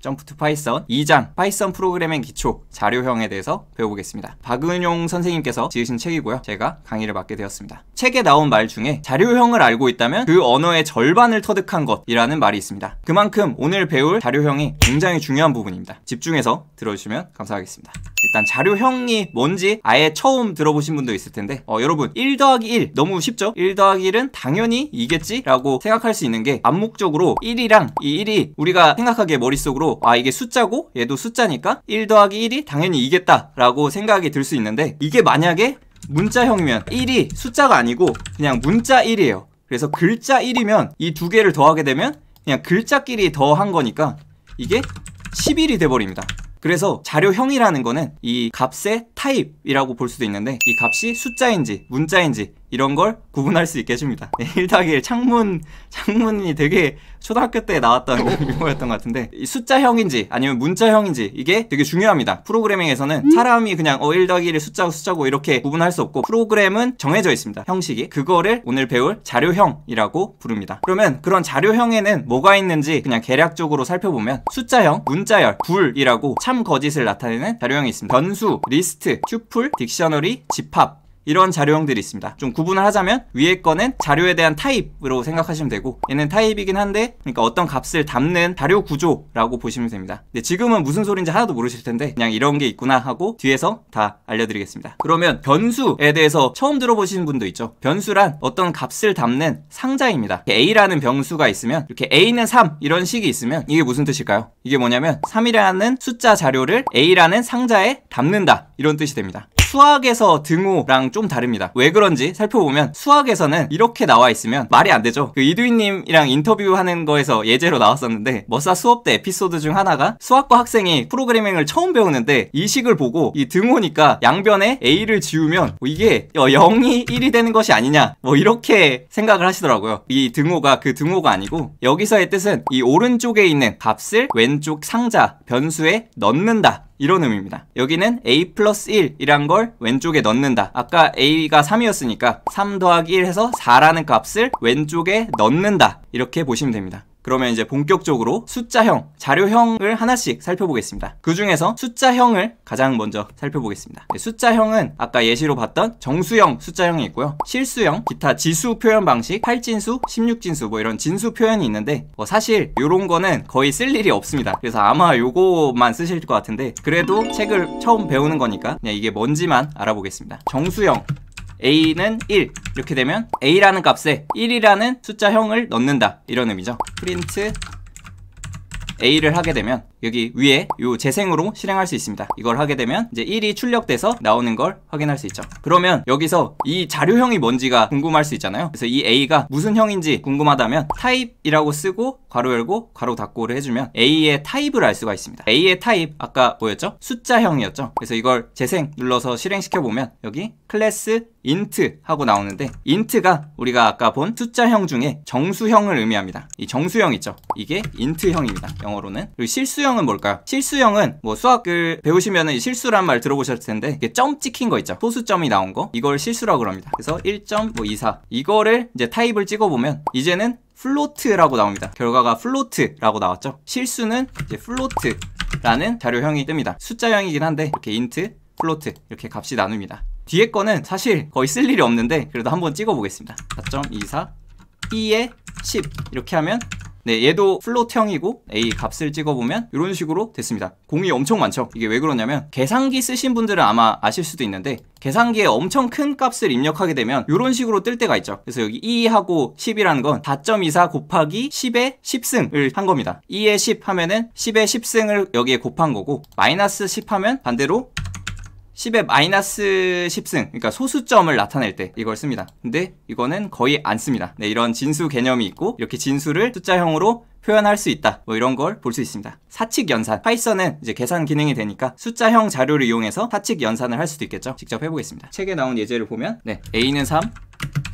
점프 투 파이썬 2장 파이썬 프로그래밍 기초 자료형에 대해서 배워보겠습니다. 박은용 선생님께서 지으신 책이고요. 제가 강의를 맡게 되었습니다. 책에 나온 말 중에 자료형을 알고 있다면 그 언어의 절반을 터득한 것이라는 말이 있습니다. 그만큼 오늘 배울 자료형이 굉장히 중요한 부분입니다. 집중해서 들어주시면 감사하겠습니다. 일단 자료형이 뭔지 아예 처음 들어보신 분도 있을 텐데 여러분 1 더하기 1 너무 쉽죠? 1 더하기 1은 당연히 이겠지? 라고 생각할 수 있는 게 암묵적으로 1이랑 이 1이 우리가 생각하기에 머릿속으로 이게 숫자고 얘도 숫자니까 1 더하기 1이 당연히 이겠다 라고 생각이 들 수 있는데 이게 만약에 문자형이면 1이 숫자가 아니고 그냥 문자 1이에요. 그래서 글자 1이면 이 두 개를 더하게 되면 그냥 글자끼리 더한 거니까 이게 11이 돼버립니다. 그래서 자료형이라는 거는 이 값의 타입이라고 볼 수도 있는데 이 값이 숫자인지 문자인지 이런 걸 구분할 수 있게 해줍니다. 1 더하기 1 창문이 되게 초등학교 때 나왔던 유머였던 것 같은데 이 숫자형인지 아니면 문자형인지 이게 되게 중요합니다. 프로그래밍에서는 사람이 그냥 1 더하기 1이 숫자고 이렇게 구분할 수 없고 프로그램은 정해져 있습니다. 형식이. 그거를 오늘 배울 자료형이라고 부릅니다. 그러면 그런 자료형에는 뭐가 있는지 그냥 개략적으로 살펴보면 숫자형, 문자열, 불이라고 참 거짓을 나타내는 자료형이 있습니다. 변수, 리스트, 튜플, 딕셔너리, 집합 이런 자료형들이 있습니다. 좀 구분을 하자면 위에 거는 자료에 대한 타입으로 생각하시면 되고 얘는 타입이긴 한데 그러니까 어떤 값을 담는 자료 구조라고 보시면 됩니다. 근데 지금은 무슨 소리인지 하나도 모르실 텐데 그냥 이런 게 있구나 하고 뒤에서 다 알려드리겠습니다. 그러면 변수에 대해서 처음 들어보시는 분도 있죠. 변수란 어떤 값을 담는 상자입니다. A라는 변수가 있으면 이렇게 A는 3 이런 식이 있으면 이게 무슨 뜻일까요? 이게 뭐냐면 3이라는 숫자 자료를 A라는 상자에 담는다 이런 뜻이 됩니다. 수학에서 등호랑 좀 다릅니다. 왜 그런지 살펴보면 수학에서는 이렇게 나와 있으면 말이 안 되죠. 그 이두희님이랑 인터뷰하는 거에서 예제로 나왔었는데 머싸 수업 때 에피소드 중 하나가 수학과 학생이 프로그래밍을 처음 배우는데 이 식을 보고 이 등호니까 양변에 A를 지우면 이게 0이 1이 되는 것이 아니냐 이렇게 생각을 하시더라고요. 이 등호가 그 등호가 아니고 여기서의 뜻은 이 오른쪽에 있는 값을 왼쪽 상자 변수에 넣는다 이런 의미입니다. 여기는 A 플러스 1이란 걸 왼쪽에 넣는다. 아까 A가 3이었으니까 3 더하기 1 해서 4라는 값을 왼쪽에 넣는다. 이렇게 보시면 됩니다. 그러면 이제 본격적으로 숫자형, 자료형을 하나씩 살펴보겠습니다. 그 중에서 숫자형을 가장 먼저 살펴보겠습니다. 숫자형은 아까 예시로 봤던 정수형 숫자형이 있고요. 실수형, 기타 지수 표현 방식, 8진수, 16진수 이런 진수 표현이 있는데 사실 이런 거는 거의 쓸 일이 없습니다. 그래서 아마 요거만 쓰실 것 같은데 그래도 책을 처음 배우는 거니까 그냥 이게 뭔지만 알아보겠습니다. 정수형 A는 1 이렇게 되면 A라는 값에 1이라는 숫자형을 넣는다 이런 의미죠. 프린트 A를 하게 되면 여기 위에 요 재생으로 실행할 수 있습니다. 이걸 하게 되면 이제 1이 출력돼서 나오는 걸 확인할 수 있죠. 그러면 여기서 이 자료형이 뭔지가 궁금할 수 있잖아요. 그래서 이 A가 무슨 형인지 궁금하다면 타입이라고 쓰고 괄호 열고 괄호 닫고를 해주면 A의 타입을 알 수가 있습니다. A의 타입 아까 뭐였죠? 숫자형이었죠. 그래서 이걸 재생 눌러서 실행시켜 보면 여기 클래스 int 하고 나오는데 int가 우리가 아까 본 숫자형 중에 정수형을 의미합니다. 이 정수형 있죠? 이게 int형입니다. 영어로는. 그리고 실수형은 뭘까요? 실수형은 수학을 배우시면은 실수란 말 들어보셨을 텐데 이게 점 찍힌 거 있죠? 소수점이 나온 거 이걸 실수라고 합니다. 그래서 1.24 이거를 이제 타입을 찍어보면 이제는 플로트라고 나옵니다. 결과가 플로트라고 나왔죠? 실수는 이제 플로트라는 자료형이 뜹니다. 숫자형이긴 한데 이렇게 int, 플로트 이렇게 값이 나눕니다. 뒤에 거는 사실 거의 쓸 일이 없는데 그래도 한번 찍어보겠습니다. 4.24 E에 10 이렇게 하면 네, 얘도 플롯형이고 A 값을 찍어보면 이런 식으로 됐습니다. 공이 엄청 많죠. 이게 왜 그러냐면 계산기 쓰신 분들은 아마 아실 수도 있는데 계산기에 엄청 큰 값을 입력하게 되면 이런 식으로 뜰 때가 있죠. 그래서 여기 2하고 10이라는 건 4.24 곱하기 10의 10승을 한 겁니다. 2의 10 하면은 10의 10승을 여기에 곱한 거고 마이너스 10 하면 반대로 10의 마이너스 10승 그러니까 소수점을 나타낼 때 이걸 씁니다. 근데 이거는 거의 안 씁니다. 네, 이런 진수 개념이 있고 이렇게 진수를 숫자형으로 표현할 수 있다 이런 걸 볼 수 있습니다. 사칙 연산 파이썬은 이제 계산 기능이 되니까 숫자형 자료를 이용해서 사칙 연산을 할 수도 있겠죠. 직접 해보겠습니다. 책에 나온 예제를 보면 네, A는 3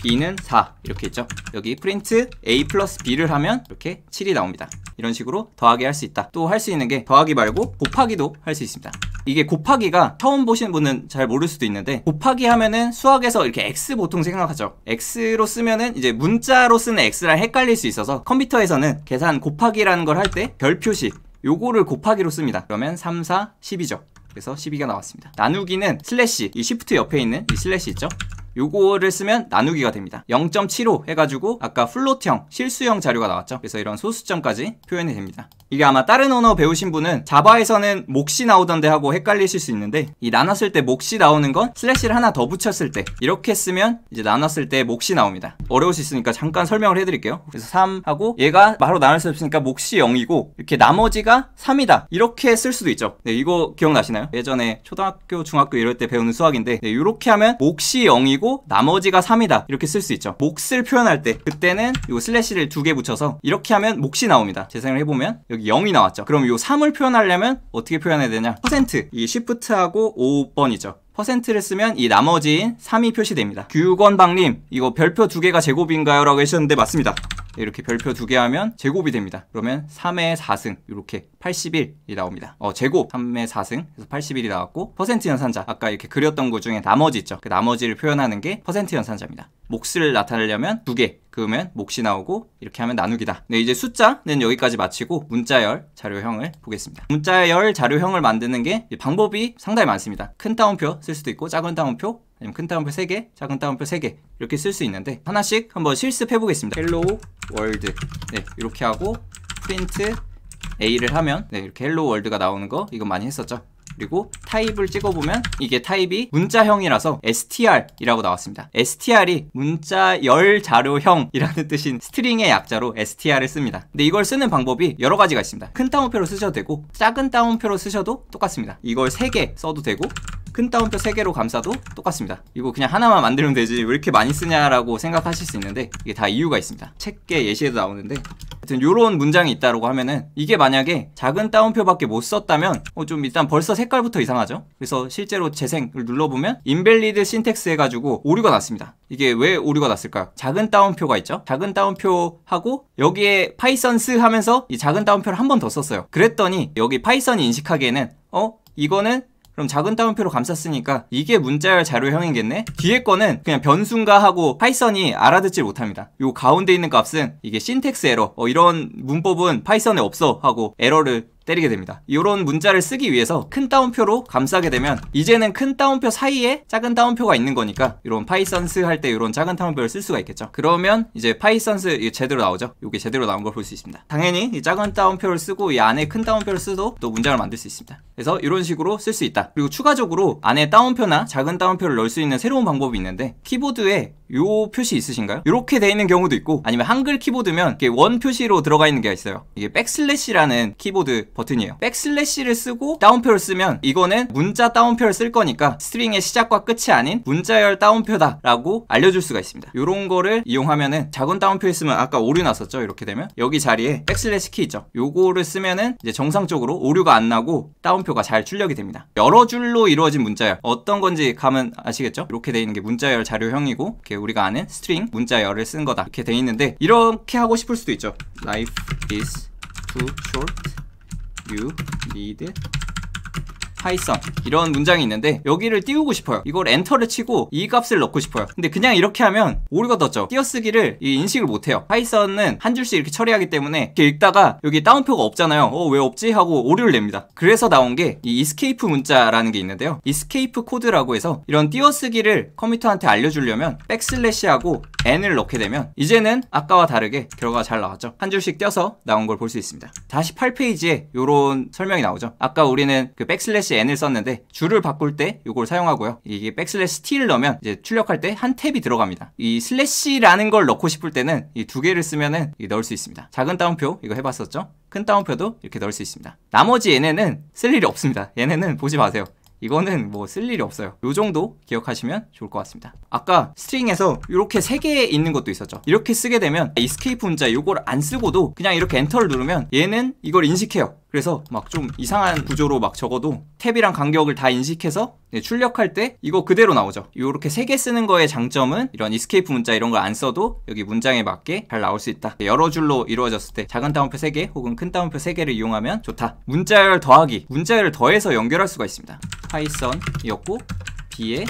B는 4 이렇게 있죠. 여기 프린트 A 플러스 B를 하면 이렇게 7이 나옵니다. 이런 식으로 더하기 할 수 있다. 또 할 수 있는 게 더하기 말고 곱하기도 할 수 있습니다. 이게 곱하기가 처음 보시는 분은 잘 모를 수도 있는데 곱하기 하면은 수학에서 이렇게 X 보통 생각하죠. X로 쓰면은 이제 문자로 쓰는 X랑 헷갈릴 수 있어서 컴퓨터에서는 계산 곱하기라는 걸 할 때 별 표시 요거를 곱하기로 씁니다. 그러면 3, 4, 12죠. 그래서 12가 나왔습니다. 나누기는 슬래시, 이 쉬프트 옆에 있는 이 슬래시 있죠? 요거를 쓰면 나누기가 됩니다. 0.75 해가지고 아까 플롯형, 실수형 자료가 나왔죠. 그래서 이런 소수점까지 표현이 됩니다. 이게 아마 다른 언어 배우신 분은 자바에서는 몫이 나오던데 하고 헷갈리실 수 있는데, 이 나눴을 때 몫이 나오는 건 슬래시를 하나 더 붙였을 때, 이렇게 쓰면 이제 나눴을 때 몫이 나옵니다. 어려울 수 있으니까 잠깐 설명을 해드릴게요. 그래서 3하고 얘가 바로 나눌 수 없으니까 몫이 0이고 이렇게 나머지가 3이다 이렇게 쓸 수도 있죠. 네, 이거 기억나시나요? 예전에 초등학교, 중학교 이럴 때 배우는 수학인데, 네, 이렇게 하면 몫이 0이고 나머지가 3이다 이렇게 쓸 수 있죠. 몫을 표현할 때 그때는 요 슬래시를 2개 붙여서 이렇게 하면 몫이 나옵니다. 재생을 해보면 여기 0이 나왔죠. 그럼 요 3을 표현하려면 어떻게 표현해야 되냐? 퍼센트, 이 쉬프트하고 5번이죠. 퍼센트를 쓰면 이 나머지인 3이 표시됩니다. 규건방님, 이거 별표 2개가 제곱인가요? 라고 하셨는데 맞습니다. 이렇게 별표 2개 하면 제곱이 됩니다. 그러면 3의 4승 이렇게 81이 나옵니다. 제곱 3의 4승 그래서 81이 나왔고, 퍼센트 연산자 아까 이렇게 그렸던 것 중에 나머지 있죠. 그 나머지를 표현하는 게 퍼센트 연산자입니다. 몫을 나타내려면 2개 그으면 몫이 나오고, 이렇게 하면 나누기다. 네, 이제 숫자는 여기까지 마치고 문자열 자료형을 보겠습니다. 문자열 자료형을 만드는 게 방법이 상당히 많습니다. 큰 따옴표 쓸 수도 있고 작은 따옴표, 아니면 큰 따옴표 3개, 작은 따옴표 3개 이렇게 쓸 수 있는데, 하나씩 한번 실습해 보겠습니다. 헬로 월드, 네, 이렇게 하고 프린트 A를 하면 네, 이렇게 헬로 월드가 나오는 거 이거 많이 했었죠. 그리고 타입을 찍어보면 이게 타입이 문자형이라서 str이라고 나왔습니다. str이 문자열 자료형이라는 뜻인 스트링의 약자로 str을 씁니다. 근데 이걸 쓰는 방법이 여러 가지가 있습니다. 큰 따옴표로 쓰셔도 되고 작은 따옴표로 쓰셔도 똑같습니다. 이걸 3개 써도 되고 큰 따옴표 3개로 감싸도 똑같습니다. 이거 그냥 하나만 만들면 되지 왜 이렇게 많이 쓰냐라고 생각하실 수 있는데, 이게 다 이유가 있습니다. 책계 예시에도 나오는데, 하여튼 요런 문장이 있다라고 하면은 이게 만약에 작은 따옴표밖에 못 썼다면 좀 일단 벌써 색깔부터 이상하죠. 그래서 실제로 재생을 눌러보면 invalid syntax 해가지고 오류가 났습니다. 이게 왜 오류가 났을까요? 작은 따옴표가 있죠. 작은 따옴표하고 여기에 파이썬스 하면서 이 작은 따옴표를 한 번 더 썼어요. 그랬더니 여기 파이썬이 인식하기에는 이거는 그럼 작은 따옴표로 감쌌으니까 이게 문자열 자료형이겠네? 뒤에 거는 그냥 변수인가 하고 파이썬이 알아듣질 못합니다. 요 가운데 있는 값은 이게 신텍스 에러, 이런 문법은 파이썬에 없어 하고 에러를 때리게 됩니다. 이런 문자를 쓰기 위해서 큰 따옴표로 감싸게 되면 이제는 큰 따옴표 사이에 작은 따옴표가 있는 거니까 이런 파이썬스 할 때 이런 작은 따옴표를 쓸 수가 있겠죠. 그러면 이제 파이썬스 이게 제대로 나오죠. 이게 제대로 나온 걸 볼 수 있습니다. 당연히 이 작은 따옴표를 쓰고 이 안에 큰 따옴표를 써도 또 문장을 만들 수 있습니다. 그래서 이런 식으로 쓸 수 있다. 그리고 추가적으로 안에 따옴표나 작은 따옴표를 넣을 수 있는 새로운 방법이 있는데, 키보드에 요 표시 있으신가요? 이렇게 돼 있는 경우도 있고, 아니면 한글 키보드면 이렇게 원 표시로 들어가 있는 게 있어요. 이게 백슬래시라는 키보드 버튼이에요. 백슬래시를 쓰고 따옴표를 쓰면 이거는 문자 따옴표를 쓸 거니까 스트링의 시작과 끝이 아닌 문자열 따옴표다 라고 알려줄 수가 있습니다. 요런 거를 이용하면은 작은 따옴표 있으면 아까 오류 났었죠. 이렇게 되면 여기 자리에 백슬래시 키 있죠. 요거를 쓰면은 이제 정상적으로 오류가 안 나고 따옴표가 잘 출력이 됩니다. 여러 줄로 이루어진 문자열 어떤 건지 감은 아시겠죠? 이렇게 돼 있는 게 문자열 자료형이고, 이렇게 우리가 아는 스트링 문자열을 쓴 거다 이렇게 돼 있는데, 이렇게 하고 싶을 수도 있죠. Life is too short. You need Python 이런 문장이 있는데 여기를 띄우고 싶어요. 이걸 엔터를 치고 이 값을 넣고 싶어요. 근데 그냥 이렇게 하면 오류가 떴죠. 띄어쓰기를 인식을 못해요. 파이썬은 한 줄씩 이렇게 처리하기 때문에 이렇게 읽다가 여기 따옴표가 없잖아요. 왜 없지? 하고 오류를 냅니다. 그래서 나온 게 이 escape 문자라는 게 있는데요. escape 코드라고 해서 이런 띄어쓰기를 컴퓨터한테 알려주려면 백슬래시하고 n을 넣게 되면 이제는 아까와 다르게 결과가 잘 나왔죠. 한 줄씩 띄어서 나온 걸 볼 수 있습니다. 48페이지에 이런 설명이 나오죠. 아까 우리는 그 백슬래시 n을 썼는데 줄을 바꿀 때 이걸 사용하고요. 이게 백슬래시 t를 넣으면 이제 출력할 때 한 탭이 들어갑니다. 이 슬래시라는 걸 넣고 싶을 때는 이 두 개를 쓰면은 넣을 수 있습니다. 작은 따옴표 이거 해봤었죠? 큰 따옴표도 이렇게 넣을 수 있습니다. 나머지 얘네는 쓸 일이 없습니다. 얘네는 보지 마세요. 이거는 뭐 쓸 일이 없어요. 요 정도 기억하시면 좋을 것 같습니다. 아까 스트링에서 이렇게 3개 있는 것도 있었죠. 이렇게 쓰게 되면 escape 문자 이걸 안 쓰고도 그냥 이렇게 엔터를 누르면 얘는 이걸 인식해요. 그래서 막 좀 이상한 구조로 막 적어도 탭이랑 간격을 다 인식해서 출력할 때 이거 그대로 나오죠. 이렇게 3개 쓰는 거의 장점은 이런 escape 문자 이런 걸 안 써도 여기 문장에 맞게 잘 나올 수 있다. 여러 줄로 이루어졌을 때 작은 따옴표 3개 혹은 큰 따옴표 3개를 이용하면 좋다. 문자열 더하기, 문자열을 더해서 연결할 수가 있습니다. Python이었고 B에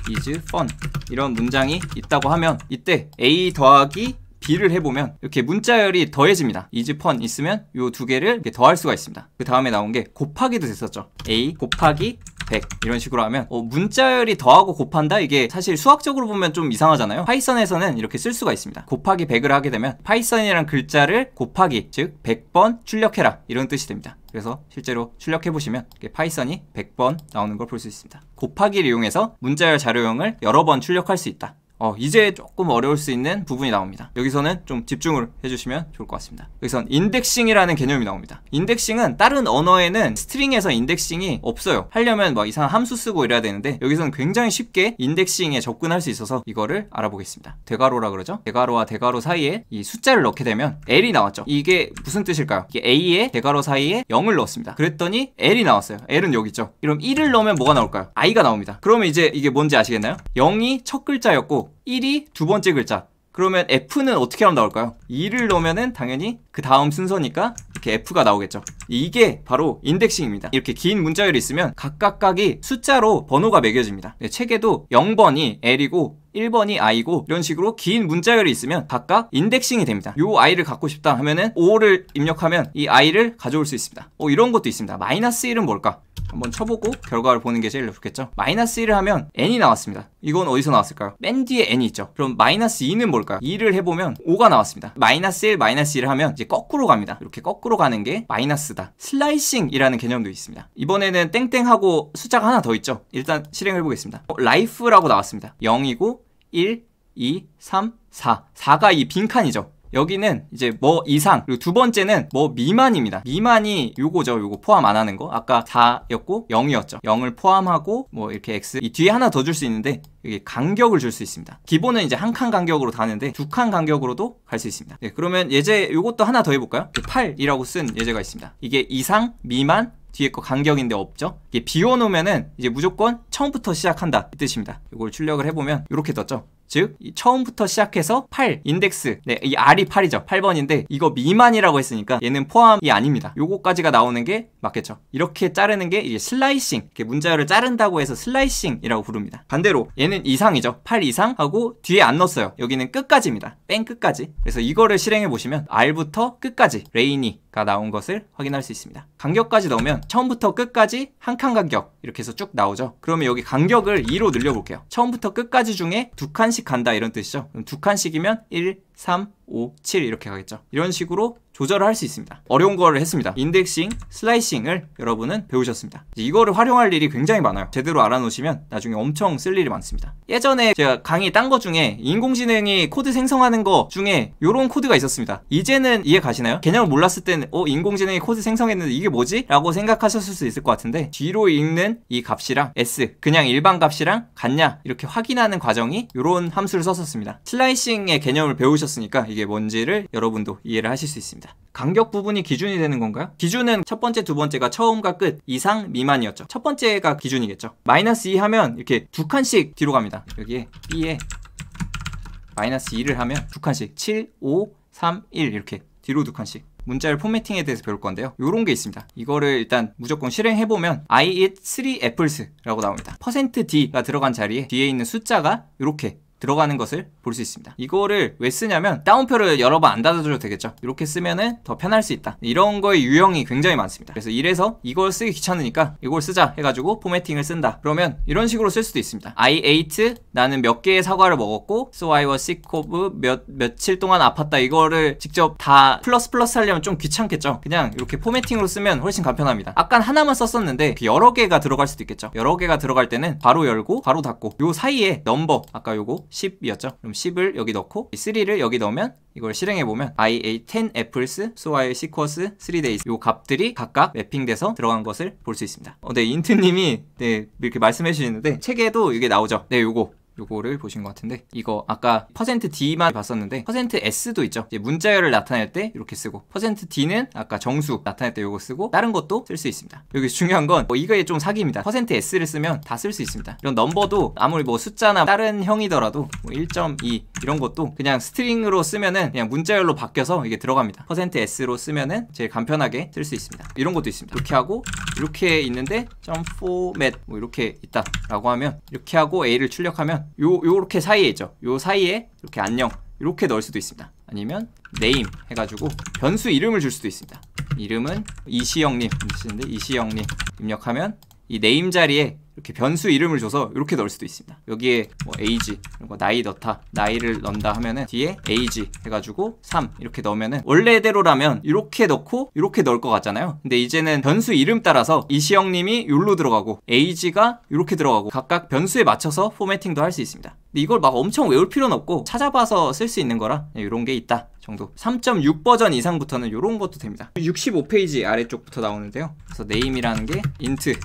is fun 이런 문장이 있다고 하면 이때 A 더하기 B를 해보면 이렇게 문자열이 더해집니다. 이즈펀 있으면 요 두 개를 이렇게 더할 수가 있습니다. 그 다음에 나온 게 곱하기도 됐었죠. A 곱하기 100 이런 식으로 하면 문자열이 더하고 곱한다? 이게 사실 수학적으로 보면 좀 이상하잖아요. 파이썬에서는 이렇게 쓸 수가 있습니다. 곱하기 100을 하게 되면 파이썬이란 글자를 곱하기, 즉 100번 출력해라 이런 뜻이 됩니다. 그래서 실제로 출력해보시면 파이썬이 100번 나오는 걸 볼 수 있습니다. 곱하기를 이용해서 문자열 자료형을 여러 번 출력할 수 있다. 이제 조금 어려울 수 있는 부분이 나옵니다. 여기서는 좀 집중을 해주시면 좋을 것 같습니다. 여기선 인덱싱이라는 개념이 나옵니다. 인덱싱은 다른 언어에는 스트링에서 인덱싱이 없어요. 하려면 뭐 이상한 함수 쓰고 이래야 되는데 여기서는 굉장히 쉽게 인덱싱에 접근할 수 있어서 이거를 알아보겠습니다. 대괄호라 그러죠. 대괄호와 대괄호 사이에 이 숫자를 넣게 되면 L이 나왔죠. 이게 무슨 뜻일까요? 이게 A에 대괄호 사이에 0을 넣었습니다. 그랬더니 L이 나왔어요. L은 여기 있죠. 그럼 1을 넣으면 뭐가 나올까요? I가 나옵니다. 그러면 이제 이게 뭔지 아시겠나요? 0이 첫 글자였고 1이 두 번째 글자. 그러면 F는 어떻게 하면 나올까요? 2를 넣으면은 당연히 그 다음 순서니까 이렇게 F가 나오겠죠. 이게 바로 인덱싱입니다. 이렇게 긴 문자열이 있으면 각각각이 숫자로 번호가 매겨집니다. 책에도 0번이 L이고 1번이 I고 이런 식으로 긴 문자열이 있으면 각각 인덱싱이 됩니다. 요 I를 갖고 싶다 하면은 5를 입력하면 이 I를 가져올 수 있습니다. 이런 것도 있습니다. 마이너스 1은 뭘까? 한번 쳐보고 결과를 보는 게 제일 좋겠죠. 마이너스 1을 하면 n이 나왔습니다. 이건 어디서 나왔을까요? 맨 뒤에 n이 있죠. 그럼 마이너스 2는 뭘까요? 2를 해보면 5가 나왔습니다. 마이너스 1, 마이너스 1을 하면 이제 거꾸로 갑니다. 이렇게 거꾸로 가는 게 마이너스다. 슬라이싱이라는 개념도 있습니다. 이번에는 땡땡하고 숫자가 하나 더 있죠. 일단 실행해 보겠습니다. life라고 나왔습니다. 0이고 1, 2, 3, 4. 4가 이 빈칸이죠. 여기는 이제 뭐 이상, 그리고 두 번째는 뭐 미만입니다. 미만이 요거죠. 요거 포함 안 하는 거. 아까 4였고 0이었죠. 0을 포함하고 뭐 이렇게 x, 이 뒤에 하나 더 줄 수 있는데 여기 간격을 줄 수 있습니다. 기본은 이제 한 칸 간격으로 다는데 두 칸 간격으로도 갈 수 있습니다. 네, 그러면 예제 요것도 하나 더 해볼까요? 8이라고 쓴 예제가 있습니다. 이게 이상, 미만, 뒤에 거 간격인데 없죠? 이게 비워놓으면은 이제 무조건 처음부터 시작한다 이 뜻입니다. 이걸 출력을 해보면 이렇게 떴죠? 즉 처음부터 시작해서 8 인덱스, 네, 이 R이 8이죠. 8번인데 이거 미만이라고 했으니까 얘는 포함이 아닙니다. 요거까지가 나오는 게 맞겠죠. 이렇게 자르는 게 이게 슬라이싱, 이렇게 문자열을 자른다고 해서 슬라이싱이라고 부릅니다. 반대로 얘는 이상이죠. 8 이상 하고 뒤에 안 넣었어요. 여기는 끝까지입니다. 뺑 끝까지. 그래서 이거를 실행해 보시면 R부터 끝까지 레이니가 나온 것을 확인할 수 있습니다. 간격까지 넣으면 처음부터 끝까지 한 칸 간격 이렇게 해서 쭉 나오죠. 그러면 여기 간격을 2로 늘려볼게요. 처음부터 끝까지 중에 두 칸씩 간다 이런 뜻이죠. 그럼 두 칸씩이면 1, 3, 5, 7 이렇게 가겠죠. 이런 식으로 조절을 할 수 있습니다. 어려운 거를 했습니다. 인덱싱, 슬라이싱을 여러분은 배우셨습니다. 이거를 활용할 일이 굉장히 많아요. 제대로 알아놓으시면 나중에 엄청 쓸 일이 많습니다. 예전에 제가 강의 딴 거 중에 인공지능이 코드 생성하는 거 중에 요런 코드가 있었습니다. 이제는 이해 가시나요? 개념을 몰랐을 때는 인공지능이 코드 생성했는데 이게 뭐지? 라고 생각하셨을 수 있을 것 같은데 뒤로 읽는 이 값이랑 s, 그냥 일반 값이랑 같냐 이렇게 확인하는 과정이 요런 함수를 썼었습니다. 슬라이싱의 개념을 배우셨으니까 이게 뭔지를 여러분도 이해를 하실 수 있습니다. 간격 부분이 기준이 되는 건가요? 기준은 첫 번째, 두 번째가 처음과 끝, 이상, 미만이었죠. 첫 번째가 기준이겠죠. 마이너스 2 하면 이렇게 두 칸씩 뒤로 갑니다. 여기에 B에 마이너스 2를 하면 두 칸씩 7, 5, 3, 1 이렇게 뒤로 두 칸씩. 문자열 포매팅에 대해서 배울 건데요. 요런 게 있습니다. 이거를 일단 무조건 실행해보면 I eat 3 apples 라고 나옵니다. %D가 들어간 자리에 뒤에 있는 숫자가 이렇게 들어가는 것을 볼 수 있습니다. 이거를 왜 쓰냐면 따옴표를 여러 번 안 닫아줘도 되겠죠. 이렇게 쓰면은 더 편할 수 있다. 이런 거의 유형이 굉장히 많습니다. 그래서 이래서 이걸 쓰기 귀찮으니까 이걸 쓰자 해가지고 포매팅을 쓴다. 그러면 이런 식으로 쓸 수도 있습니다. I ate, 나는 몇 개의 사과를 먹었고 So I was sick of 며칠 동안 아팠다. 이거를 직접 다 플러스 하려면 좀 귀찮겠죠. 그냥 이렇게 포매팅으로 쓰면 훨씬 간편합니다. 아까 하나만 썼었는데 여러 개가 들어갈 수도 있겠죠. 여러 개가 들어갈 때는 바로 열고 바로 닫고 요 사이에 넘버, 아까 요거 10이었죠. 그럼 10을 여기 넣고 3를 여기 넣으면 이걸 실행해보면 I ate 10 apples, so I was sick was 3 days. 요 값들이 각각 매핑돼서 들어간 것을 볼 수 있습니다. 네, 인트님이 네, 이렇게 말씀해 주시는데 책에도 이게 나오죠. 네, 요거를 보신 것 같은데 이거 아까 %D만 봤었는데 %S도 있죠. 이제 문자열을 나타낼 때 이렇게 쓰고 %D는 아까 정수 나타낼 때 요거 쓰고 다른 것도 쓸 수 있습니다. 여기 중요한 건 이거에 좀 사기입니다. %S를 쓰면 다 쓸 수 있습니다. 이런 넘버도 아무리 뭐 숫자나 다른 형이더라도 뭐 1.2 이런 것도 그냥 스트링으로 쓰면은 그냥 문자열로 바뀌어서 이게 들어갑니다. %S로 쓰면은 제일 간편하게 쓸 수 있습니다. 이런 것도 있습니다. 이렇게 하고 이렇게 있는데 .format 뭐 이렇게 있다 라고 하면 이렇게 하고 A를 출력하면 요렇게 사이에 있죠. 요 사이에 이렇게 안녕 이렇게 넣을 수도 있습니다. 아니면 name 해가지고 변수 이름을 줄 수도 있습니다. 이름은 이시영님 이시영님 입력하면 이 name 자리에 이렇게 변수 이름을 줘서 이렇게 넣을 수도 있습니다. 여기에 뭐 age 이런 거 나이 넣다, 나이를 넣는다 하면은 뒤에 age 해가지고 3 이렇게 넣으면은 원래대로라면 이렇게 넣고 이렇게 넣을 것 같잖아요. 근데 이제는 변수 이름 따라서 이시영님이 여기로 들어가고 age가 이렇게 들어가고 각각 변수에 맞춰서 포매팅도 할 수 있습니다. 근데 이걸 막 엄청 외울 필요는 없고 찾아봐서 쓸 수 있는 거라 이런 게 있다 정도. 3.6 버전 이상부터는 이런 것도 됩니다. 65페이지 아래쪽부터 나오는데요. 그래서 name이라는 게 int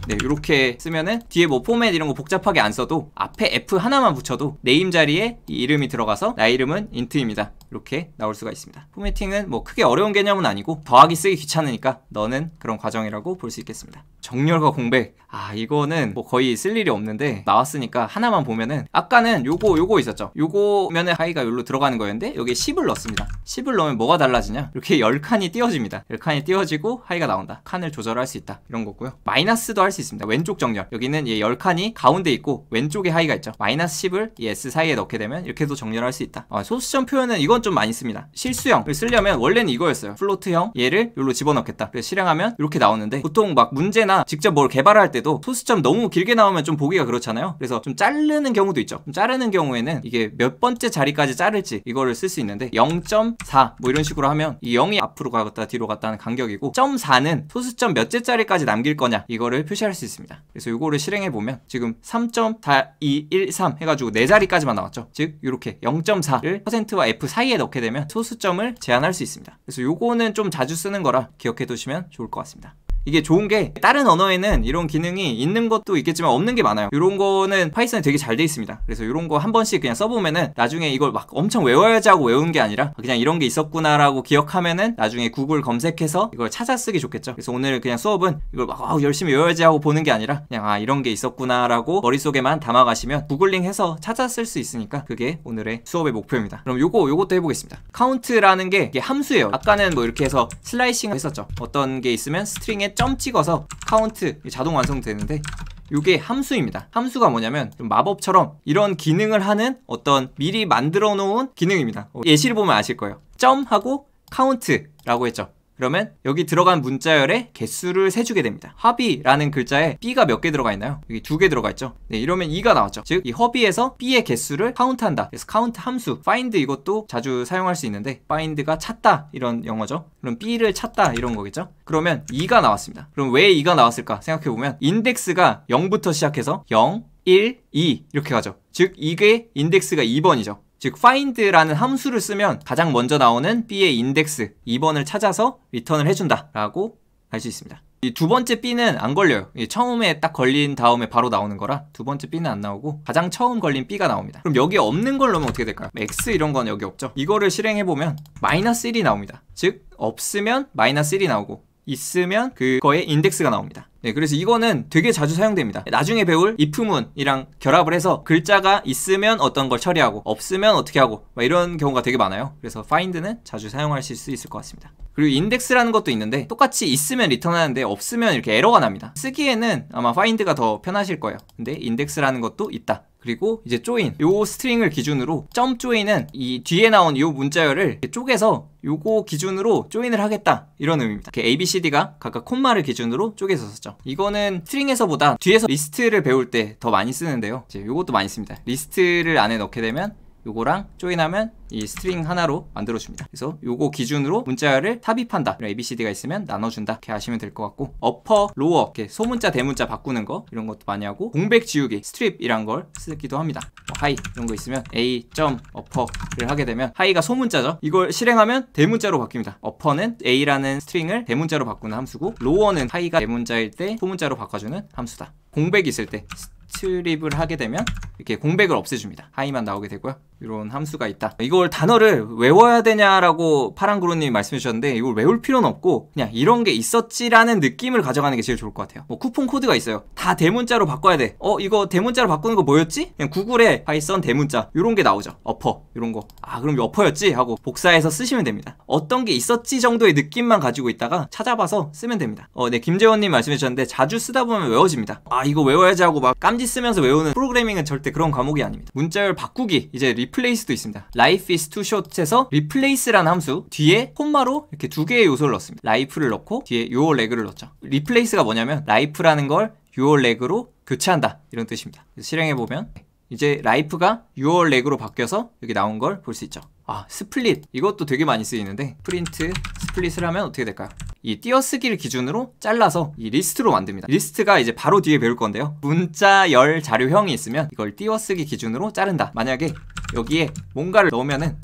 네, 이렇게 쓰면은 뒤에 뭐 포맷 이런 거 복잡하게 안 써도 앞에 F 하나만 붙여도 name 자리에 이 이름이 들어가서 나의 이름은 int입니다. 이렇게 나올 수가 있습니다. 포매팅은 뭐 크게 어려운 개념은 아니고 더하기 쓰기 귀찮으니까 넣는 그런 과정이라고 볼 수 있겠습니다. 정렬과 공백, 이거는 뭐 거의 쓸 일이 없는데 나왔으니까 하나만 보면은 아까는 요거 있었죠. 요거면은 하이가 여기로 들어가는 거였는데 여기에 10을 넣습니다. 10을 넣으면 뭐가 달라지냐, 이렇게 10칸이 띄워집니다. 10칸이 띄워지고 하이가 나온다. 칸을 조절할 수 있다, 이런 거고요. 마이너스도 할 수 있습니다. 왼쪽 정렬, 여기는 얘 10칸이 가운데 있고 왼쪽에 하이가 있죠. 마이너스 10을 이 S 사이에 넣게 되면 이렇게도 정렬할 수 있다. 소수점 표현은 이건 좀 많이 씁니다. 실수형을 쓰려면 원래는 이거였어요. 플로트형 얘를 여기로 집어넣겠다. 그래서 실행하면 이렇게 나오는데 보통 막 문제나 직접 뭘 개발할 때도 소수점 너무 길게 나오면 좀 보기가 그렇잖아요. 그래서 좀 자르는 경우도 있죠. 좀 자르는 경우에는 이게 몇 번째 자리까지 자를지 이거를 쓸 수 있는데 0.4 뭐 이런 식으로 하면 이 0이 앞으로 갔다 뒤로 갔다 하는 간격이고 0.4는 소수점 몇째 자리까지 남길 거냐 이거를 표시할 수 있습니다. 그래서 이거를 실행해 보면 지금 3.4213 해가지고 4자리까지만 나왔죠. 즉 이렇게 0.4를 %와 F 사이에 넣게 되면 소수점을 제한할 수 있습니다. 그래서 요거는 좀 자주 쓰는 거라 기억해 두시면 좋을 것 같습니다. 이게 좋은 게 다른 언어에는 이런 기능이 있는 것도 있겠지만 없는 게 많아요. 이런 거는 파이썬이 되게 잘 돼 있습니다. 그래서 이런 거 한 번씩 그냥 써보면은 나중에 이걸 막 엄청 외워야지 하고 외운 게 아니라 그냥 이런 게 있었구나 라고 기억하면은 나중에 구글 검색해서 이걸 찾아 쓰기 좋겠죠. 그래서 오늘 그냥 수업은 이걸 막 열심히 외워야지 하고 보는 게 아니라 그냥 이런 게 있었구나 라고 머릿속에만 담아가시면 구글링 해서 찾아 쓸 수 있으니까 그게 오늘의 수업의 목표입니다. 그럼 요것도 해보겠습니다. 카운트라는 게 이게 함수예요. 아까는 뭐 이렇게 해서 슬라이싱 했었죠. 어떤 게 있으면 스트링에 점 찍어서 카운트 자동 완성되는데 이게 함수입니다. 함수가 뭐냐면 마법처럼 이런 기능을 하는 어떤 미리 만들어 놓은 기능입니다. 예시를 보면 아실 거예요. 점하고 카운트라고 했죠. 그러면 여기 들어간 문자열의 개수를 세주게 됩니다. 허비라는 글자에 B가 몇 개 들어가 있나요? 여기 2개 들어가 있죠. 네, 이러면 2가 나왔죠. 즉 이 허비에서 B의 개수를 카운트한다. 그래서 카운트 함수, find 이것도 자주 사용할 수 있는데 find가 찾다 이런 영어죠. 그럼 B를 찾다 이런 거겠죠. 그러면 2가 나왔습니다. 그럼 왜 2가 나왔을까 생각해보면 인덱스가 0부터 시작해서 0, 1, 2 이렇게 가죠. 즉 이게 인덱스가 2번이죠. 즉 find라는 함수를 쓰면 가장 먼저 나오는 B의 인덱스 2번을 찾아서 리턴을 해준다 라고 할 수 있습니다. 이 두 번째 B는 안 걸려요. 처음에 딱 걸린 다음에 바로 나오는 거라 두 번째 B는 안 나오고 가장 처음 걸린 B가 나옵니다. 그럼 여기 없는 걸 넣으면 어떻게 될까요? X 이런 건 여기 없죠. 이거를 실행해보면 마이너스 1이 나옵니다. 즉 없으면 마이너스 1이 나오고 있으면 그거의 인덱스가 나옵니다. 네, 그래서 이거는 되게 자주 사용됩니다. 나중에 배울 if문이랑 결합을 해서 글자가 있으면 어떤 걸 처리하고 없으면 어떻게 하고 이런 경우가 되게 많아요. 그래서 find는 자주 사용하실 수 있을 것 같습니다. 그리고 인덱스라는 것도 있는데 똑같이 있으면 리턴하는데 없으면 이렇게 에러가 납니다. 쓰기에는 아마 find가 더 편하실 거예요. 근데 인덱스라는 것도 있다. 그리고 이제 join, 요 스트링을 기준으로 점 join은 이 뒤에 나온 요 문자열을 쪼개서 요거 기준으로 조인을 하겠다 이런 의미입니다. ABCD가 각각 콤마를 기준으로 쪼개서 썼죠. 이거는 스트링에서보다 뒤에서 리스트를 배울 때 더 많이 쓰는데요. 이제 요것도 많이 씁니다. 리스트를 안에 넣게 되면 요거랑 조인하면 이 스트링 하나로 만들어줍니다. 그래서 요거 기준으로 문자열을 삽입한다. ABCD가 있으면 나눠준다. 이렇게 하시면 될 것 같고 어퍼, 로어 이렇게 소문자, 대문자 바꾸는 거 이런 것도 많이 하고 공백 지우기, 스트립이란 걸 쓰기도 합니다. 하이 이런 거 있으면 A 점 어퍼를 하게 되면 하이가 소문자죠. 이걸 실행하면 대문자로 바뀝니다. 어퍼는 A라는 스트링을 대문자로 바꾸는 함수고 로어는 하이가 대문자일 때 소문자로 바꿔주는 함수다. 공백이 있을 때 스트립을 하게 되면 이렇게 공백을 없애줍니다. 하이만 나오게 되고요. 이런 함수가 있다. 이걸 단어를 외워야 되냐라고 파랑구루님이 말씀해 주셨는데 이걸 외울 필요는 없고 그냥 이런 게 있었지라는 느낌을 가져가는 게 제일 좋을 것 같아요. 뭐 쿠폰 코드가 있어요. 다 대문자로 바꿔야 돼. 이거 대문자로 바꾸는 거 뭐였지? 그냥 구글에 파이썬 대문자 이런 게 나오죠. 어퍼 이런 거. 그럼 어퍼였지? 하고 복사해서 쓰시면 됩니다. 어떤 게 있었지 정도의 느낌만 가지고 있다가 찾아봐서 쓰면 됩니다. 네, 김재원님 말씀해 주셨는데 자주 쓰다 보면 외워집니다. 이거 외워야지 하고 막 깜지 쓰면서 외우는 프로그래밍은 절대 그런 과목이 아닙니다. 문자열 바꾸기, 이제 replace도 있습니다. life is too short에서 replace라는 함수 뒤에 콤마로 이렇게 두 개의 요소를 넣습니다. life를 넣고 뒤에 your leg를 넣었죠. replace가 뭐냐면 life라는 걸 your leg로 교체한다 이런 뜻입니다. 실행해보면 이제 life가 your leg로 바뀌어서 여기 나온 걸 볼 수 있죠. 스플릿 이것도 되게 많이 쓰이는데 프린트 스플릿을 하면 어떻게 될까요? 이 띄어쓰기를 기준으로 잘라서 이 리스트로 만듭니다. 리스트가 이제 바로 뒤에 배울 건데요. 문자열 자료형이 있으면 이걸 띄어쓰기 기준으로 자른다. 만약에 여기에 뭔가를 넣으면은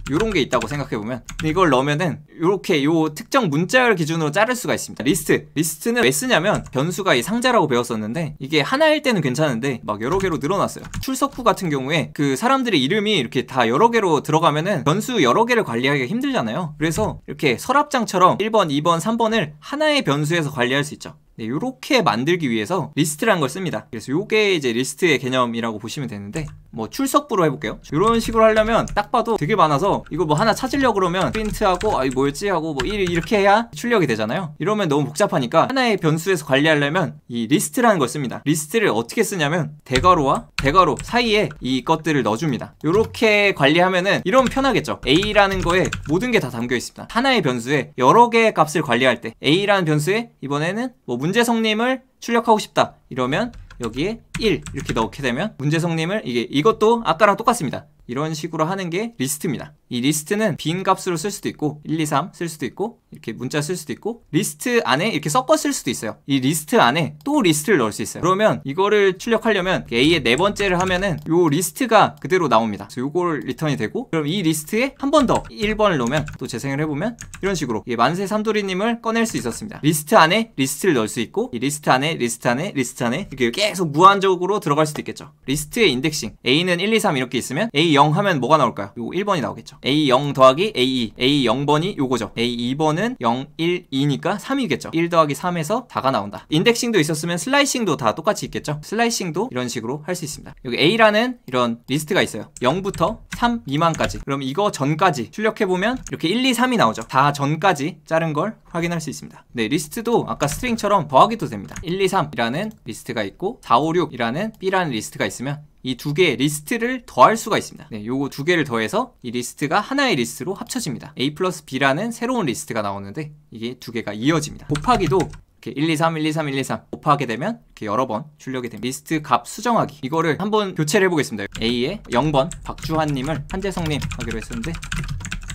요런 게 있다고 생각해보면 이걸 넣으면은 요렇게 요 특정 문자열 기준으로 자를 수가 있습니다. 리스트는 왜 쓰냐면 변수가 이 상자라고 배웠었는데 이게 하나일 때는 괜찮은데 막 여러 개로 늘어났어요. 출석부 같은 경우에 그 사람들의 이름이 이렇게 다 여러 개로 들어가면은 변수 여러 개를 관리하기가 힘들잖아요. 그래서 이렇게 서랍장처럼 1번, 2번, 3번을 하나의 변수에서 관리할 수 있죠. 네, 요렇게 만들기 위해서 리스트라는 걸 씁니다. 그래서 요게 이제 리스트의 개념이라고 보시면 되는데 뭐 출석부로 해볼게요. 이런 식으로 하려면 딱 봐도 되게 많아서 이거 뭐 하나 찾으려고 그러면 프린트하고 이거 뭐였지 하고 뭐 이렇게 해야 출력이 되잖아요. 이러면 너무 복잡하니까 하나의 변수에서 관리하려면 이 리스트라는 걸 씁니다. 리스트를 어떻게 쓰냐면 대괄호와 대괄호 사이에 이 것들을 넣어줍니다. 요렇게 관리하면은 이러면 편하겠죠. A라는 거에 모든 게 다 담겨 있습니다. 하나의 변수에 여러 개의 값을 관리할 때 A라는 변수에 이번에는 뭐 문제성님을 출력하고 싶다 이러면 여기에 1 이렇게 넣게 되면 문제성님을 이것도 아까랑 똑같습니다. 이런 식으로 하는 게 리스트입니다. 이 리스트는 빈 값으로 쓸 수도 있고 1, 2, 3 쓸 수도 있고 이렇게 문자 쓸 수도 있고 리스트 안에 이렇게 섞어 쓸 수도 있어요. 이 리스트 안에 또 리스트를 넣을 수 있어요. 그러면 이거를 출력하려면 A의 네 번째를 하면은 요 리스트가 그대로 나옵니다. 그래서 요걸 리턴이 되고 그럼 이 리스트에 한 번 더 1번을 넣으면 또 재생을 해보면 이런 식으로 만세 삼돌이님을 꺼낼 수 있었습니다. 리스트 안에 리스트를 넣을 수 있고 이 리스트 안에 리스트 안에 리스트 안에 이렇게 계속 무한적으로 들어갈 수도 있겠죠. 리스트의 인덱싱 A는 1, 2, 3 이렇게 있으면 A0 하면 뭐가 나올까요? 요거 1번이 나오겠죠. A0 더하기 A2 A0번이 요거죠. A2번은 0, 1, 2니까 3이겠죠. 1 더하기 3에서 4가 나온다. 인덱싱도 있었으면 슬라이싱도 다 똑같이 있겠죠. 슬라이싱도 이런 식으로 할 수 있습니다. 여기 A라는 이런 리스트가 있어요. 0부터 3 미만까지. 그럼 이거 전까지 출력해보면 이렇게 1, 2, 3이 나오죠. 다 전까지 자른 걸 확인할 수 있습니다. 네, 리스트도 아까 스트링처럼 더하기도 됩니다. 1, 2, 3이라는 리스트가 있고 4, 5, 6이라는 B라는 리스트가 있으면 이 두 개의 리스트를 더할 수가 있습니다. 네, 요거 두 개를 더해서 이 리스트가 하나의 리스트로 합쳐집니다. A 플러스 B라는 새로운 리스트가 나오는데 이게 두 개가 이어집니다. 곱하기도 이렇게 1, 2, 3, 1, 2, 3, 1, 2, 3 곱하게 되면 이렇게 여러 번 출력이 됩니다. 리스트 값 수정하기 이거를 한번 교체를 해보겠습니다. A의 0번 박주환님을 한재성님 하기로 했었는데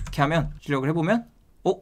이렇게 하면 출력을 해보면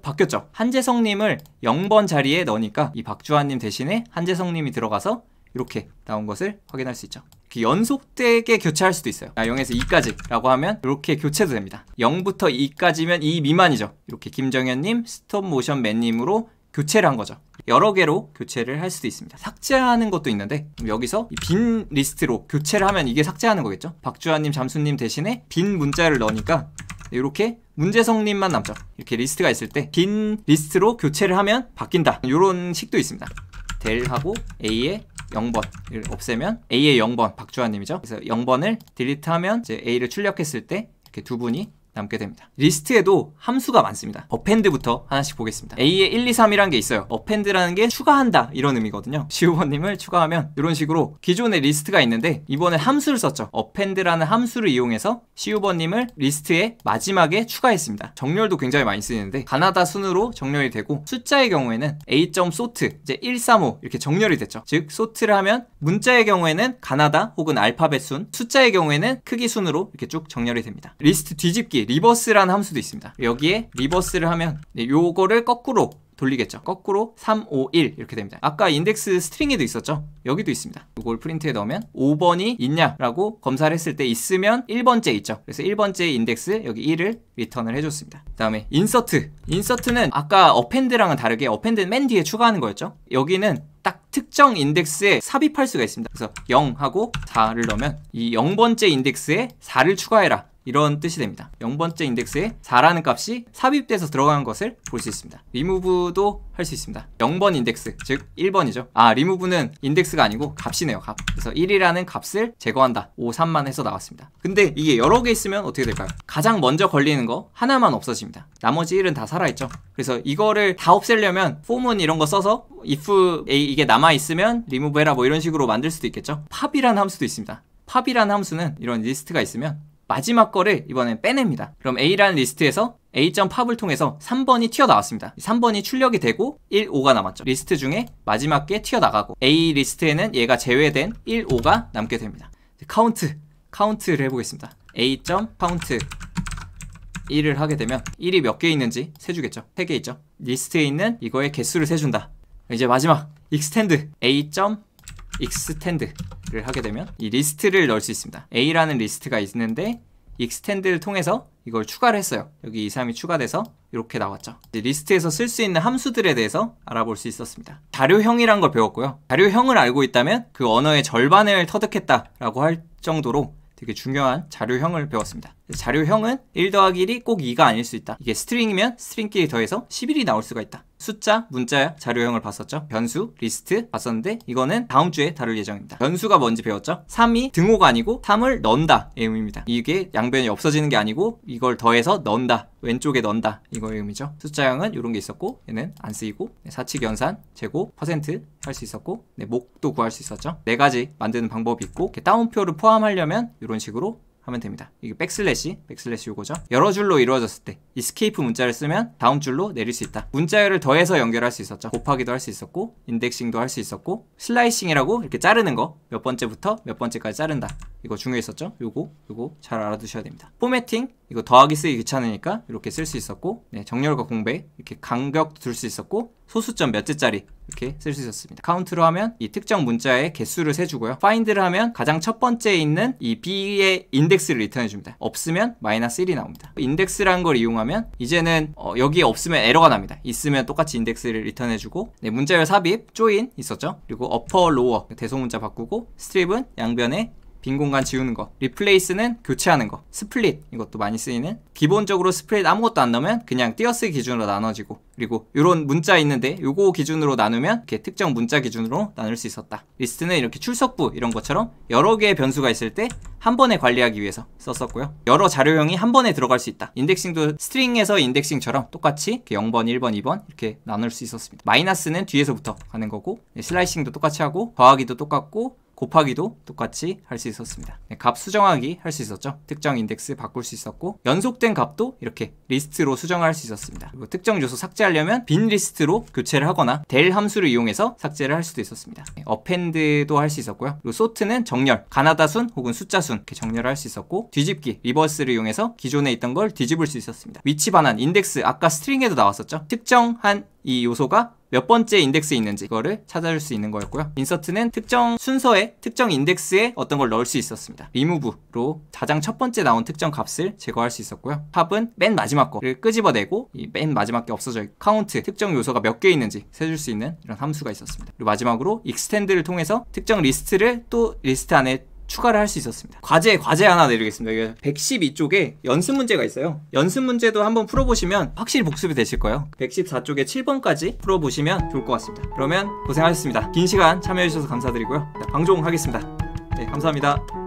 바뀌었죠. 한재성님을 0번 자리에 넣으니까 이 박주환님 대신에 한재성님이 들어가서 이렇게 나온 것을 확인할 수 있죠. 연속되게 교체할 수도 있어요. 0에서 2까지 라고 하면 이렇게 교체도 됩니다. 0부터 2까지면 2 미만이죠. 이렇게 김정현님, 스톱모션맨님으로 교체를 한 거죠. 여러 개로 교체를 할 수도 있습니다. 삭제하는 것도 있는데 여기서 빈 리스트로 교체를 하면 이게 삭제하는 거겠죠. 박주환님, 잠수님 대신에 빈 문자를 넣으니까 이렇게 문제성님만 남죠. 이렇게 리스트가 있을 때 빈 리스트로 교체를 하면 바뀐다. 이런 식도 있습니다. 델하고 A의 0번을 없애면 A의 0번 박주환님이죠. 그래서 0번을 딜리트하면 이제 A를 출력했을 때 이렇게 두 분이 남게 됩니다. 리스트에도 함수가 많습니다. 어펜드부터 하나씩 보겠습니다. A의 1, 2, 3이라는 게 있어요. 어펜드라는 게 추가한다 이런 의미거든요. 시우버님을 추가하면 이런 식으로 기존에 리스트가 있는데 이번에 함수를 썼죠. 어펜드라는 함수를 이용해서 시우버님을 리스트의 마지막에 추가했습니다. 정렬도 굉장히 많이 쓰이는데 가나다 순으로 정렬이 되고 숫자의 경우에는 A.sort 이제 135 이렇게 정렬이 됐죠. 즉 sort를 하면 문자의 경우에는 가나다 혹은 알파벳 순, 숫자의 경우에는 크기 순으로 이렇게 쭉 정렬이 됩니다. 리스트 뒤집기 리버스라는 함수도 있습니다. 여기에 리버스를 하면 요거를 거꾸로 돌리겠죠. 거꾸로 3, 5, 1 이렇게 됩니다. 아까 인덱스 스트링에도 있었죠. 여기도 있습니다. 이걸 프린트에 넣으면 5번이 있냐라고 검사를 했을 때 있으면 1번째 있죠. 그래서 1번째 인덱스 여기 1을 리턴을 해줬습니다. 그 다음에 인서트는 아까 어펜드랑은 다르게 어펜드는 맨 뒤에 추가하는 거였죠. 여기는 딱 특정 인덱스에 삽입할 수가 있습니다. 그래서 0하고 4를 넣으면 이 0번째 인덱스에 4를 추가해라 이런 뜻이 됩니다. 0번째 인덱스에 4라는 값이 삽입돼서 들어가는 것을 볼 수 있습니다. 리무브도 할 수 있습니다. 0번 인덱스, 즉 1번이죠. 리무브는 인덱스가 아니고 값이네요. 값. 그래서 1이라는 값을 제거한다. 5, 3만 해서 나왔습니다. 근데 이게 여러 개 있으면 어떻게 될까요? 가장 먼저 걸리는 거 하나만 없어집니다. 나머지 1은 다 살아있죠. 그래서 이거를 다 없애려면 폼은 이런 거 써서 if 이게 남아있으면 리무브 해라 뭐 이런 식으로 만들 수도 있겠죠. 팝이라는 함수도 있습니다. 팝이라는 함수는 이런 리스트가 있으면 마지막 거를 이번엔 빼냅니다. 그럼 A라는 리스트에서 A.pop을 통해서 3번이 튀어나왔습니다. 3번이 출력이 되고 1, 5가 남았죠. 리스트 중에 마지막 게 튀어나가고 A 리스트에는 얘가 제외된 1, 5가 남게 됩니다. 카운트를 해보겠습니다. A.count 1을 하게 되면 1이 몇 개 있는지 세주겠죠. 3개 있죠. 리스트에 있는 이거의 개수를 세준다. 이제 마지막 extend A.extend를 하게 되면 이 리스트를 넣을 수 있습니다. A라는 리스트가 있는데 extend를 통해서 이걸 추가를 했어요. 여기 2, 3이 추가돼서 이렇게 나왔죠. 이제 리스트에서 쓸 수 있는 함수들에 대해서 알아볼 수 있었습니다. 자료형이란 걸 배웠고요. 자료형을 알고 있다면 그 언어의 절반을 터득했다라고 할 정도로 되게 중요한 자료형을 배웠습니다. 자료형은 1 더하기 1이 꼭 2가 아닐 수 있다. 이게 스트링이면 스트링끼리 더해서 11이 나올 수가 있다. 숫자, 문자, 자료형을 봤었죠. 변수, 리스트 봤었는데 이거는 다음 주에 다룰 예정입니다. 변수가 뭔지 배웠죠. 3이 등호가 아니고 3을 넣는다 의 의미입니다. 이게 양변이 없어지는 게 아니고 이걸 더해서 넣는다, 왼쪽에 넣는다 이거의 의미죠. 숫자형은 이런 게 있었고 얘는 안 쓰이고 사칙, 연산, 제곱, 퍼센트 할 수 있었고 목도 구할 수 있었죠. 4가지 만드는 방법이 있고 이렇게 따옴표를 포함하려면 이런 식으로 하면 됩니다. 이게 백슬래시 요거죠. 여러 줄로 이루어졌을 때 escape 문자를 쓰면 다음 줄로 내릴 수 있다. 문자열을 더해서 연결할 수 있었죠. 곱하기도 할 수 있었고 인덱싱도 할 수 있었고 슬라이싱이라고 이렇게 자르는 거 몇 번째부터 몇 번째까지 자른다. 이거 중요했었죠. 요거 잘 알아두셔야 됩니다. 포매팅 이거 더하기 쓰기 귀찮으니까 이렇게 쓸 수 있었고 정렬과 공백 이렇게 간격도 둘 수 있었고 소수점 몇 째짜리 이렇게 쓸 수 있었습니다. 카운트로 하면 이 특정 문자의 개수를 세주고요. find를 하면 가장 첫 번째에 있는 이 B의 인덱스를 리턴해 줍니다. 없으면 -1이 나옵니다. 인덱스라는 걸 이용하면 이제는 여기에 없으면 에러가 납니다. 있으면 똑같이 인덱스를 리턴해 주고 문자열 삽입, 조인 있었죠. 그리고 upper, lower 대소문자 바꾸고 스트립은 양변에 빈 공간 지우는 거, 리플레이스는 교체하는 거, 스플릿 이것도 많이 쓰이는 기본적으로 스플릿 아무것도 안 넣으면 그냥 띄어쓰기 기준으로 나눠지고 그리고 이런 문자 있는데 요거 기준으로 나누면 이렇게 특정 문자 기준으로 나눌 수 있었다. 리스트는 이렇게 출석부 이런 것처럼 여러 개의 변수가 있을 때 한 번에 관리하기 위해서 썼었고요. 여러 자료형이 한 번에 들어갈 수 있다. 인덱싱도 스트링에서 인덱싱처럼 똑같이 이렇게 0번, 1번, 2번 이렇게 나눌 수 있었습니다. 마이너스는 뒤에서부터 가는 거고 슬라이싱도 똑같이 하고 더하기도 똑같고 곱하기도 똑같이 할 수 있었습니다. 값 수정하기 할 수 있었죠. 특정 인덱스 바꿀 수 있었고 연속된 값도 이렇게 리스트로 수정을 할 수 있었습니다. 그리고 특정 요소 삭제하려면 빈 리스트로 교체를 하거나 del 함수를 이용해서 삭제를 할 수도 있었습니다. append도 할 수 있었고요. 그리고 sort는 정렬, 가나다순 혹은 숫자순 이렇게 정렬할 수 있었고 뒤집기, 리버스를 이용해서 기존에 있던 걸 뒤집을 수 있었습니다. 위치 반환, 인덱스 아까 스트링에도 나왔었죠. 특정한 이 요소가 몇 번째 인덱스에 있는지 그거를 찾아줄 수 있는 거였고요. 인서트는 특정 순서에 특정 인덱스에 어떤 걸 넣을 수 있었습니다. 리무브로 가장 첫 번째 나온 특정 값을 제거할 수 있었고요. 팝은 맨 마지막 거를 끄집어내고 이 맨 마지막 게 없어져 있고 카운트 특정 요소가 몇 개 있는지 세줄 수 있는 이런 함수가 있었습니다. 그리고 마지막으로 extend를 통해서 특정 리스트를 또 리스트 안에 추가를 할 수 있었습니다. 과제 하나 내리겠습니다. 이게 112쪽에 연습 문제가 있어요. 연습 문제도 한번 풀어보시면 확실히 복습이 되실 거예요. 114쪽에 7번까지 풀어보시면 좋을 것 같습니다. 그러면 고생하셨습니다. 긴 시간 참여해주셔서 감사드리고요. 방종하겠습니다. 네, 감사합니다.